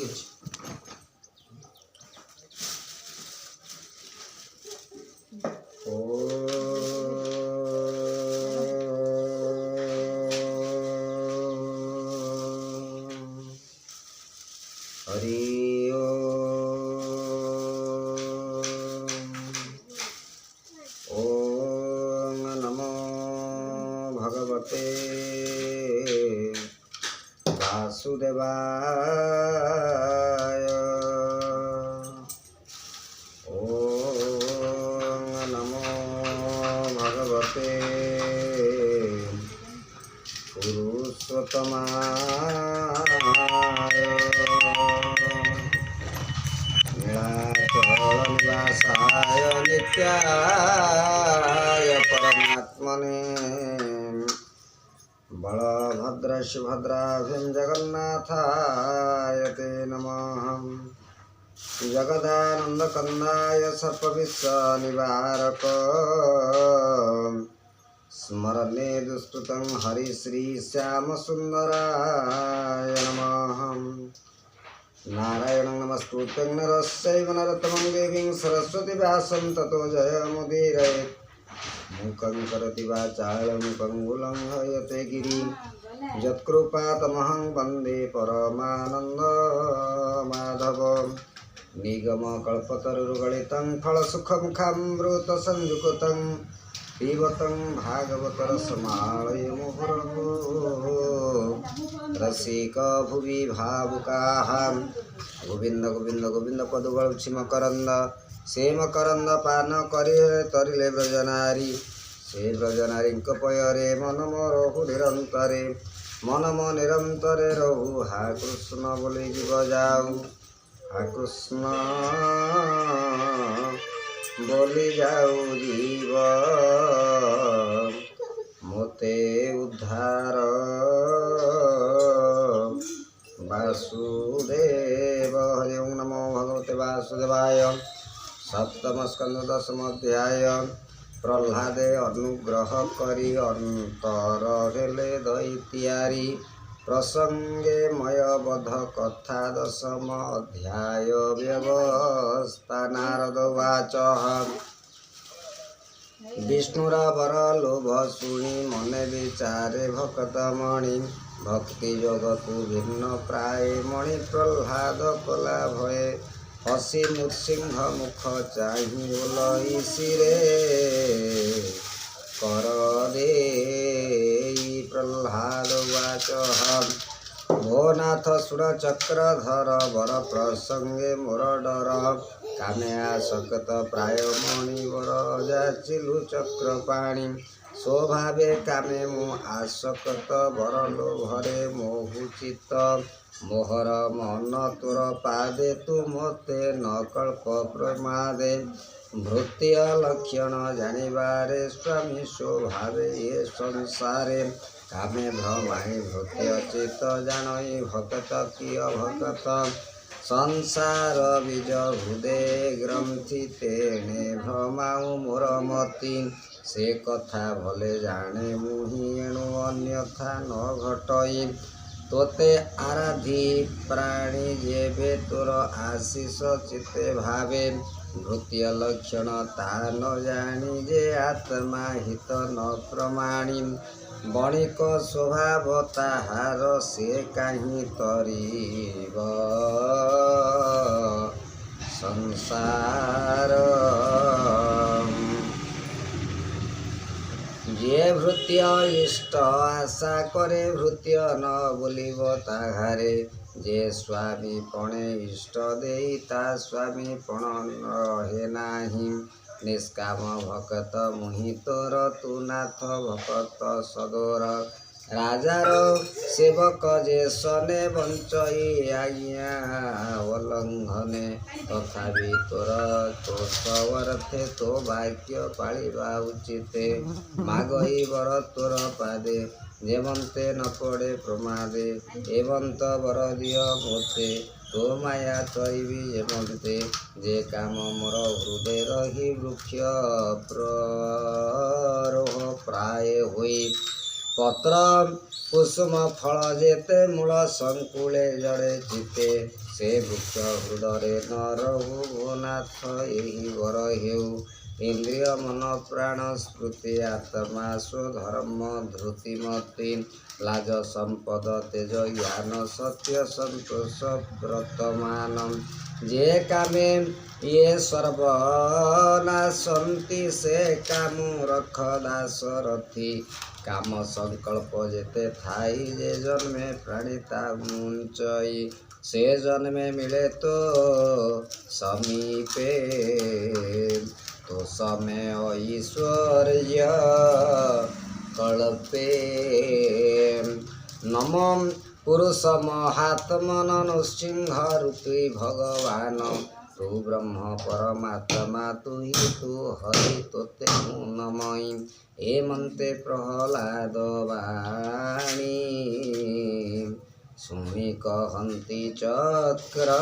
ଅଛି। हरि ओम नमो भगवते वासुदेवाय। ओम नमो भगवते पुरुषोत्तमाय। नीलाचलनिवासाय नित्याय परमात्मने बलभद्र सुभद्राभ्यां जगन्नाथाय ते नमः। जगदानन्दकन्दाय सर्पविश्वनिवारक स्मरणे दुष्कृतं हरिश्रीश्यामसुन्दराय नमः। नारायणं नमस्कृत्य नरश्चैव नरोत्तमं देवीं सरस्वती व्यासं ततो जयमुदीरयेत्। मूकं करोति वाचालं पङ्गुलं हयते गिरिं यत्कृपातमहं वन्दे परमानन्दमाधवं। निगमकल्पतरुर्गलितं फलसुखमुखामृतसंयुक्तं पिबतं भागवतरसमालय मुहुर्मुहुः। रसिक भुवि भावुकाः गोविंद गोविंद गोविंद पदुगळुछि मकरंद से मकरंद पान करिले तरिले ब्रजनारी से ब्रजनारीଙ୍କ ପୟରେ ମନ ମୋର ନିରନ୍ତରେ ମନ ମୋ ନିରନ୍ତରେ ରହୁ। हा कृष्ण बोली जीव जाऊ हा कृष्ण बोली जाऊ जीव मोते उद्धार वासुदेव। हरि ओं नमो भगवते वासुदेवाय। सप्तम स्कंद दशम अध्याय। प्रह्लादे अनुग्रह करी अंतर हेले दैत्यारी प्रसंगे मयबध कथा दशम अध्याय व्यवस्था। नारद उवाच विष्णुर वर लोभ शुणी मने विचारे भक्तमणि भक्ति जगतु भिन्न प्राय मणि प्रह्लाद कला भये हसी नृसिंह मुख चाहि ओलई सिरे कर दे। प्रह्लाद उवाच भो नाथ सुर चक्रधर वर प्रसंगे मोर डर कामे आसक्त प्राय मणि वर जाचिलु चक्र पाणी स्वभावे कामे मु आसक्त वर लोभरे मोहु चित्त मोहर मन तोर पादे तू मते न कल्प प्रमादे भृत्य लक्षण जानिबारे स्वामी स्वभावे ये संसारे कामे भ्रमाई भृत्य चित्त जानई भक्त किय भक्त संसार बीज हृदे ग्रंथि तेणे भ्रमाऊ मोर मति से कथा भले जाने मुहि एणु अन्यथा न घटई तोते आराधी प्राणी जेबे तोर आशीष चित्ते भावे भृत्य लक्षण ता न जानी जे आत्मा हित न प्रमाणी बणिक स्वभाव ताहार से काहीं तरीब संसार जे भृत्य इष्ट आशा करे भृत्य न बोलिब ताहारे जे स्वामी पणे इष्ट देई ता स्वामी पण रहे नाही निष्काम भक्त मुहि तोर तू नाथ भक्त सदोर राजार सेवक जे सने बंचई आज्ञा अवलंघने तथापि तोर तोषवर्थे तो वाक्य पालिबा उचिते मागई वर तोर पादे जेवंते न पड़े प्रमादे एवंत वर दिय मोते तो माया तैबी जेवंते जे काम मोर हृदय रही वृक्ष प्ररोह प्राय हुई पत्र कुसुम फल जेते मूल संकुले जड़े चिते ସେ ବୃକ୍ଷ ହୃଦୟରେ ନ ରହୁ ନାଥ ଏହି ବର ହେଉ। ଇନ୍ଦ୍ରିୟ ମନ ପ୍ରାଣ ସ୍ମୃତି ଆତ୍ମା ସ୍ୱଧର୍ମ ଧୃତିମତି ଲାଜ ସମ୍ପଦ ତେଜ ଜ୍ଞାନ ସତ୍ୟ ସନ୍ତୋଷ ବର୍ତ୍ତମାନ ଯେ କାମେ ଇଏ ସର୍ବନାଶନ୍ତି ସେ କାମୁ ରଖ ଦାସରଥି କାମ ସଂକଳ୍ପ ଯେତେ ଥାଇ ଯେ ଜନ୍ମେ ପ୍ରାଣୀ ତା ମୁଞ୍ଚଇ ସେ ଜନ୍ମେ ମିଳେ ତ ସମୀପେ तो समय ऐश्वर्य कल्पे नमो पुरुष महात्मन नृसिंह रूपी भगवान तू ब्रह्म परमात्मा तू ही तू हरि तोते नमई हेमंते प्रहलाद वाणी शुनि कहन्ति चक्र